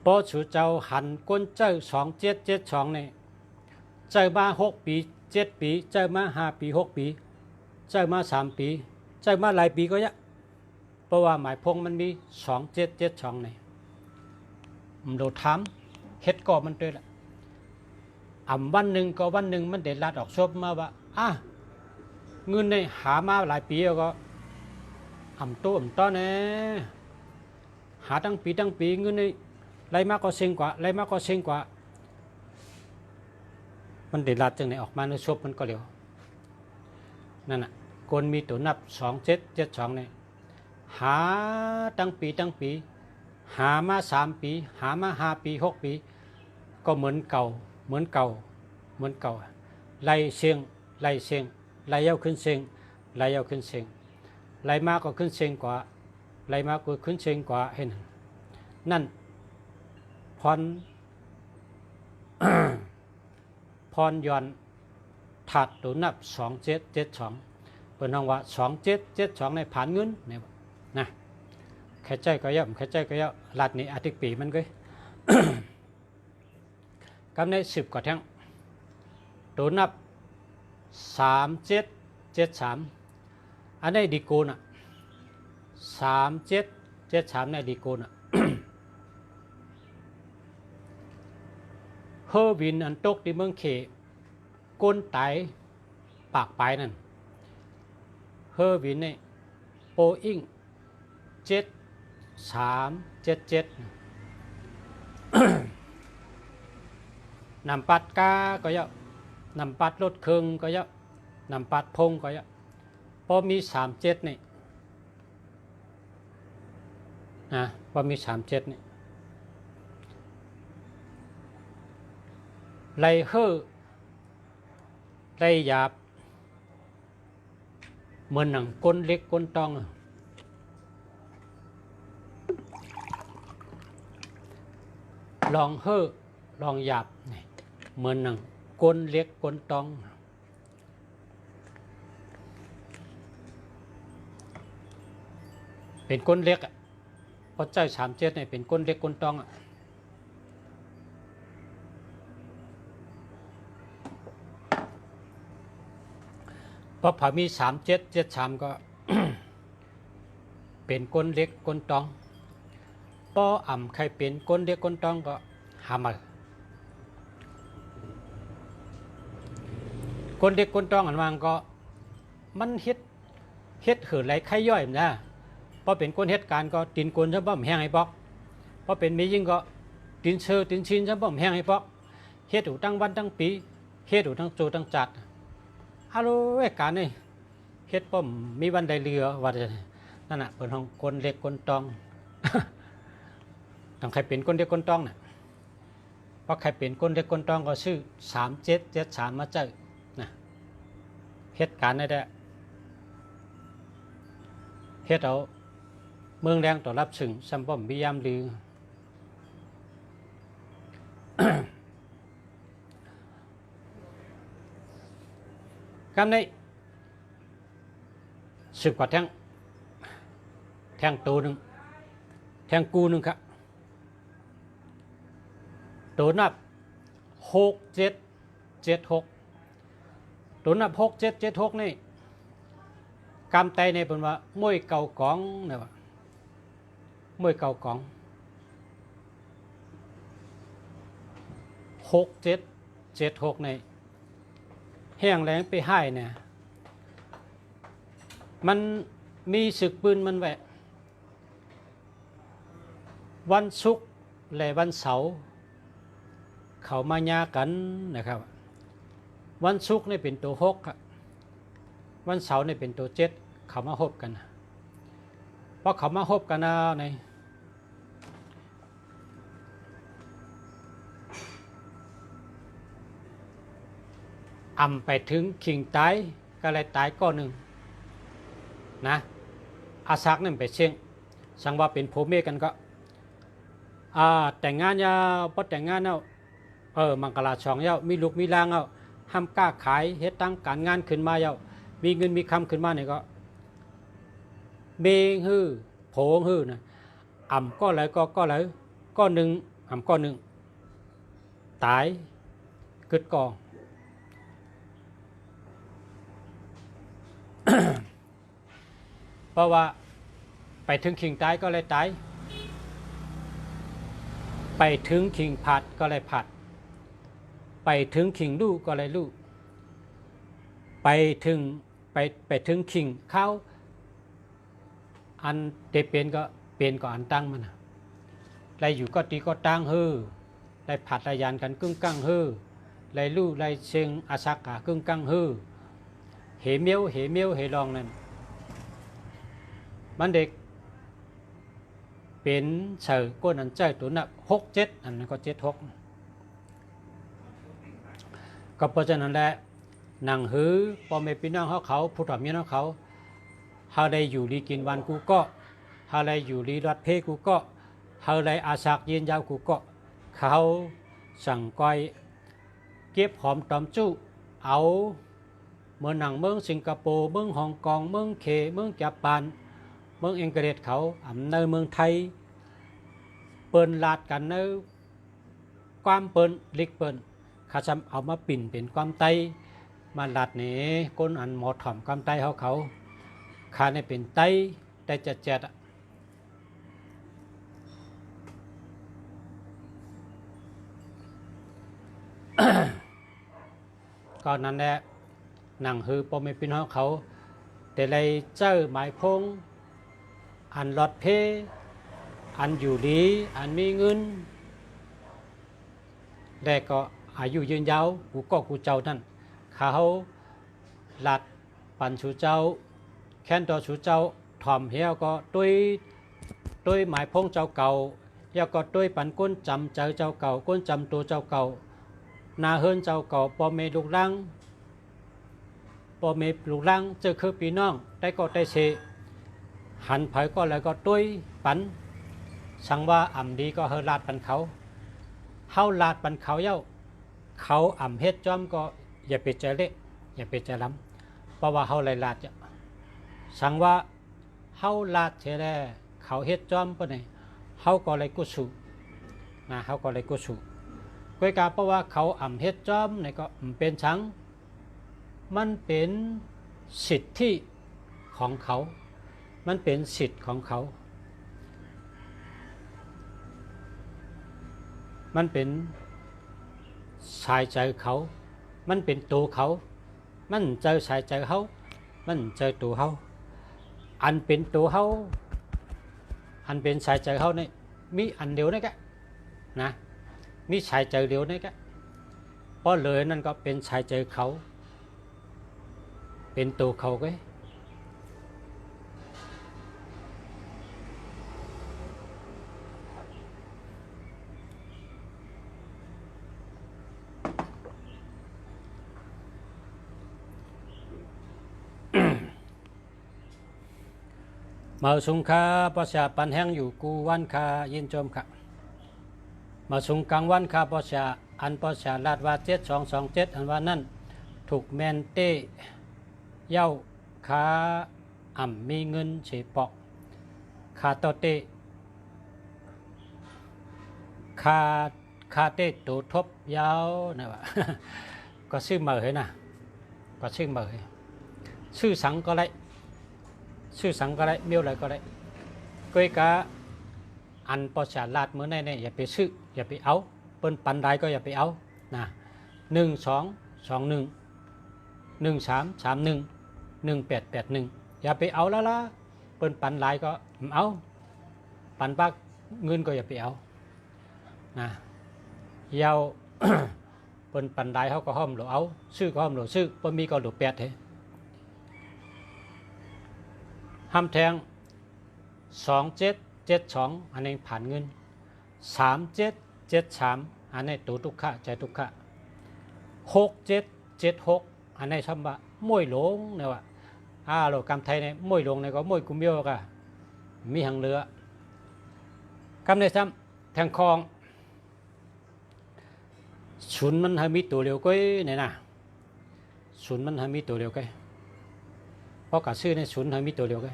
พอชูเจ้าหันก้นเจ้า2772นี่เจ้ามา6 ปี7 ปีเจ้ามา5 ปี6 ปีเจ้ามา3 ปีเจ้ามาหลายปีก็เยอะเพราะว่าหมายพงมันมี2772นี่มันโดดถามเฮ็ดก่อมันด้วยละวันหนึ่งก็วันหนึ่งมันเด็ดลัดออกชบมาว่าเงินในหามาหลายปีแล้วก็ต้อแน่หาตั้งปีเงินในไรมากก็เซ็งกว่ามันเด็ดลัดจังไหนออกมาในชบมันก็เร็วนั่นน่ะคนมีตัวนับ2772เนี่ยหาตั้งปีหามา3 ปีหามา5 ปี6 ปีก็เหมือนเก่าไล่เสียงไล่เย้าขึ้นเสียงไล่มากก็ขึ้นเสียงกว่าไล่มากก็ขึ้นเสียงกว่าเห็นนั่นพรย้อนถัดตัวนับ2772เป็นห้องว่า2772ในผ่านเงินเนี่ยนะแค่ใจก็เยอะลัดนี้อาทิตย์ปีมันก็ กำใน10 กว่าแท่งตัวนับ3773อันนี้ดีโกน3773ในดีโกนเฮอร์วินอันตกที่เมืองเขก้นไตปากปลายนั่นเฮอร์วินเนี่ยโปอิง7377นำปัดกาก็เยอะนำปัดรถเครื่องก็เยอะนำปัดพงก็เยอะพอมี37นี่พอมี37นี่ไล่เฮ่อไล่หยาบเหมือนหนังก้นเล็กก้นตองลองเฮ่อลองหยาบเหมือนหนังก้นเล็กก้นตองเป็นก้นเล็กเพราะเจ้า37เนี่ยเป็นก้นเล็กก้นตองเพราะผามี3773ก็ เป็นก้นเล็กก้นตองป้อใครเป็นก้นเล็กก้นตองก็ หามาคนเด็กคนต้องอันวางก็มันเฮ็ดเหือไหลไข่ย่อยนะพอเป็นคนเฮ็ดการก็ตินกลซะบ่มแห้งให้ปอกพอเป็นมียิ่งก็ตินเชอตินชินซะบ่มแห้งให้ปอกเฮ็ดอยู่ตั้งวันตั้งปีเฮ็ดอยู่ทั้งโจทั้งจัดฮัลโหลไอ้การนี่เฮ็ดป้อมมีวันใดเรือว่านั่นน่ะเพิ่นห้องคนเล็กคนต้อง ต้องใครเป็นคนเล็กคนต้องน่ะเพราะใครเป็นคนเล็กคนต้องก็ชื่อ3773มาเจอนะเฮ็ดการได้เฮ็ดเอาเมืองแรงต่อรับสึงซัมป้อมพิยามลือกำในสืบกว่าแทงตัวหนึ่งแทงกูหนึ่งครับตัวนับ6776ตัวนับ6776นี่กำไตในเป็นว่ามวยเก่ากองเนี่ยว่ามวยเก่ากอง6776ในแห้งแรงไปให้เนี่ยมันมีศึกปืนมันแหวะวันศุกร์และวันเสาร์เขามาญากันนะครับวันศุกร์นี่เป็นตัว6ครับวันเสาร์นี่เป็นตัว7เขามาฮบกันเพราะเขามาฮบกันในไปถึงขิงตายก็เลยตายก้อนหนึ่งนะอาซักนั่นไปเชียงสังว่าเป็นโพเมกันก็แต่งงานยาวพอแต่งงานเอามังกรชองยาวมีลูกมีลางเอาห้ามกล้าขายเฮ็ดตั้งการงานขึ้นมายาวมีเงินมีคำขึ้นมาเนี่ยก็เบงฮือโผงฮือนะก็เลยก็หนึ่งก็หนึ่งตายกึดกอง เพราะว่าไปถึงขิงตายก็เลยตายไปถึงขิงผัดก็เลยผัดไปถึงขิงลู่ก็เลยลู่ไปถึงขิงข้าวอันเตเป็นก็เป็นก็อันตั้งมันไรอยู่ก็ตีก็ตั้งฮือไรผัดไรยานกันกึ่งกั้งฮือไรลู่ไรเชิงอาซักกะกึ่งกั้งฮือเหเมียวเหลองนั่นมันเด็กเป็นเสือก้นอันใจตัวน่ะ67อันนั้นก็76ก็เพราะฉะนั้นแหละหนังหือพอแม่พี่น้องเขาผู้ถอดเมียน้องเขาได้อยู่ดีกินวันกูก็ได้อยู่ดีรัดเพกูก็ได้อาศักยืนยาวกูก็เขาสั่งก้อยเก็บหอมตอมจู้เอาเมืองหนังเมืองสิงคโปร์เมืองฮ่องกงเมืองเคเมืองญี่ปุ่นเมืองอังกฤษเขาในเมืองไทยเปิ้นลาดกันในความเปิ้นลิกเปิ้นข้าจำเอามาปิ่นเป็นความไตมาลาดนี่ก้นอันหมอถ่อมความไตเขาข้าในเป็นไตแต่เจ็ดก็นั่นแหละหนังฮือปอมเป็นพี่น้องเขาแต่ไรเจ้าหมายพงอันหลอดเพอันอยู่ดีอันมีเงินแต่ก็อายุยืนยาวกูก็กูเจ้านั่นเขาหลัดปันชูเจ้าแค้นต่อชูเจ้าถ่อมเหี้ยก็ด้วยหมายพงเจ้าเก่าเหี้ยก็ด้วยปันก้นจำเจ้าเก่าก้นจำตัวเจ้าเก่านาเฮินเจ้าเก่าปอเมลูกลังเจอคือพี่น้องได้ก็ได้เชหันเผยก็เลยก็ด้วยปันสังว่าดีก็เฮลาดปันเขาเฮาลาดปันเขาเย้าเขาเฮ็ดจอมก็อย่าไปใจเละอย่าไปใจล้ำเพราะว่าเฮาไล่ลาดสังว่าเฮาลาดเฉยเขาเฮ็ดจอมปะเนี่ยเฮาก็เลยกุศลนะเฮาก็เลยกุศลก้อยกาเพราะว่าเขาเฮ็ดจอมเนี่ยก็เป็นชังมันเป็นสิทธิของเขามันเป็นสิทธิของเขา มันเป็นสายใจเขามันเป็นตัวเขามันเจอสายใจเขามันเจอตัวเขาอันเป็นตัวเขาอันเป็นสายใจเขาเนี่ยมีอันเดียวนี่แกนะมีสายใจเดียวนี่แกเพราะเลยนั่นก็เป็นสายใจเขาเป็นตัวเขาไงมาสุงคาประชาปันแห้งอยู่กูวันคายินจมค่ะมาสุงกลางวันคาประชาอันประชาลาดว่า7227อันว่านั่นถูกแมนเต้เย้าค้าอ่ำมีเงินเฉปอกคาตอเต้คาเต้ตัวทบยาวนะวะ ก็ชื่อเหมยนะก็ชื่อเหมยชื่อสังก็ได้ชื่อสังก็ได้เมียวอะไรก็ได้ก้อยกาอันประชาลาดเมื่อไหร่เนี่ยอย่าไปซื้ออย่าไปเอาเปิ้นปันได้ก็อย่าไปเอานะ122113311881อย่าไปเอาแล้วล่ะเปิ้นปันหลายก็เอาปันปักเงินก็อย่าไปเอานะยาว เปิ้นปันได้เขาก็ห้อมหลเอาซื้อก็ห้อมหลซื้อเปิ้นมีก็หลแปดเถห้ามแทง2772อันนี้ผ่านเงิน3773อันนี้ตัวทุกขะใจทุกขะ6776อันนี้ซ้ำว่ามวยหลงเนี่ยว่าโลกรรมไทยเนี่ยมวยหลงเนี่ยก็มวยกุมเบี้ยวก็มีหางเรือกำในซ้ำแทงคองศูนย์มันให้มีตัวเร็วก็เนี่ยนะศูนย์มันให้มีตัวเร็วก็เพราะกระซื้อในศูนย์ให้มีตัวเร็วก็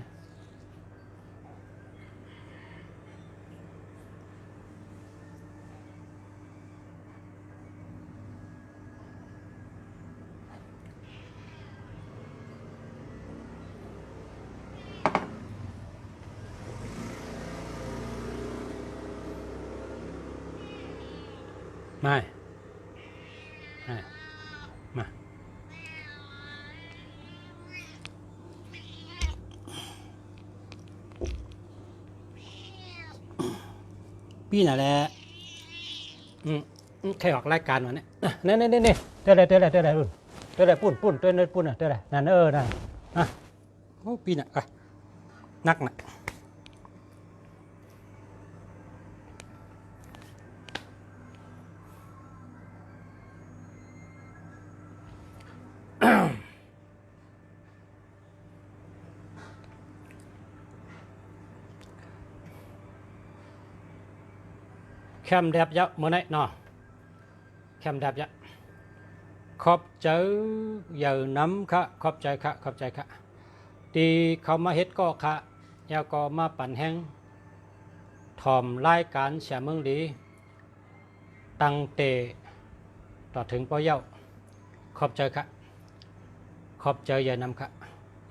ไม่มาพี่น่ะแหละแค่ออกรายการวันนี้นี่เท่าไรรุ่นเท่าไรปุ่นเท่าไรปุ่นอ่ะเท่าไรนั่นนั่นโอ้พี่น่ะนักน่ะแคมแดบยับเมื่อไหร่เนาะแคมแดบยับขอบใจอย่าน้ำค่ะขอบใจค่ะตีเขามาเฮ็ดก็ค่ะยาก็มาปั่นแห้งถ่อมรายการเสียเมืองดีตั้งเตต่อถึงปอเย้าขอบใจค่ะขอบใจอย่านำค่ะ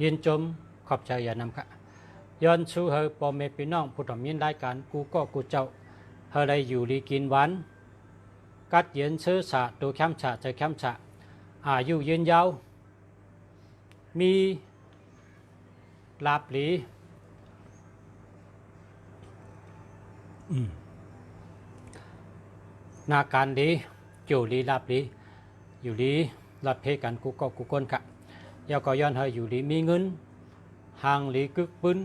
ยินจมขอบใจอย่านำค่ะย้อนสู้เฮอปอเมพี่น้องผู้ทำยินรายการกูก็กูเจ้าเฮอได้อยู่ดีกินหวานกัดเย็นซื้อสะตัวแคมฉะใจแคมฉะอายุยืนยาวมีลาบหลีนาการดีอยู่ดีลาบหลีอยู่ดีรับเพกันกูก็กูก้นค่ะยาก็ย้อนเฮออยู่ดีมีเงินห่างหลีกึกปืน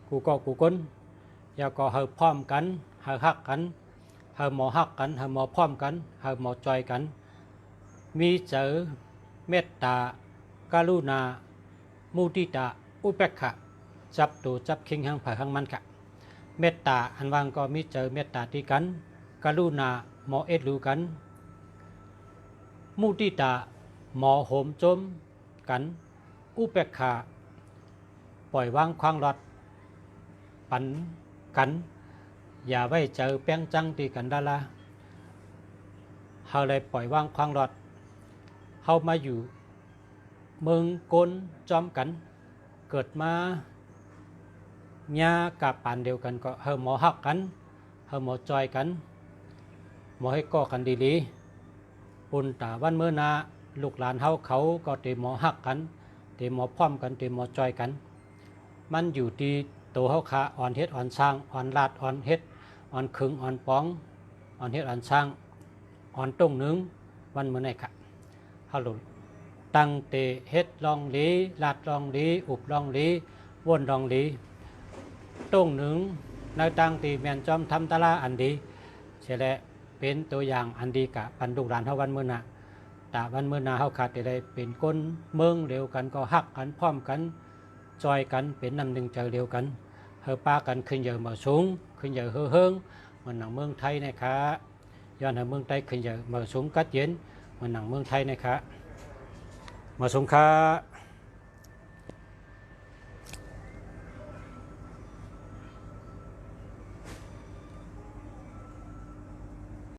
กูก็กูก้นยาก็เฮอพร้อมกันเฮอฮักกันเฮอหมอฮักกันเฮอหมอพร้อมกันเฮอหมอจอยกันมีเจอเมตตากรุณามุทิตาอุเบกขาจับตัวจับคิงหังผ่าหังมันค่ะเมตตาอันวางก็มีเจอเมตตาที่กันกรุณาหมอเอ็ดรู้กันมุทิตาหมอโหมจมกันอุเบกขาปล่อยวางควางรอดปันกันอย่าไว้เจอแป้งจังตีกันดาราเฮาเลยปล่อยวางควางรอดเฮามาอยู่เมืองกลจอมกันเกิดมาญากับปานเดียวกันก็เฮาหมอฮักกันเฮาหมอจอยกัน หมอให้ก่อกันดีลีปุ่นตาวันเมื่อนาลูกหลานเฮาเขาก็เตหมอหักกันเตหมอพร้อมกันเตหมอจอยกันมันอยู่ที่ตัวเฮาขาอ่อนเฮ็ดอ่อนสร้างอ่อนลาดอ่อนเฮ็ดอ่อนขึงอ่อนป้องอ่อนเฮ็ดอ่อนสร้างอ่อนตรงหนึ่งวันเมื่อไหร่ค่ะเฮาหลุดตั้งเตเฮ็ดลองลีลาดลองลีอุบลองลีวนลองลีตรงหนึ่งในตั้งตีแม่นจอมทำตะลาอันดีเสียแลเป็นตัวอย่างอันดีกะปันลูกหลานเฮาวันเมื่อน่ะตาวันเมื่อนาเฮาขาดได้เป็นคนเมืองเดียวกันก็ฮักกันพร้อมกันจอยกันเป็นน้ำหนึ่งใจเดียวกันเฮอป้ากันขึ้นเยอะมาสูงขึ้นเยอะเฮอเฮิงเหมือนหนังเมืองไทยนะคะย้อนหนังเมืองไทยขึ้นเยอะมาสูงกัดเย็นเหมือนหนังเมืองไทยนะคะมาสูงค่ะ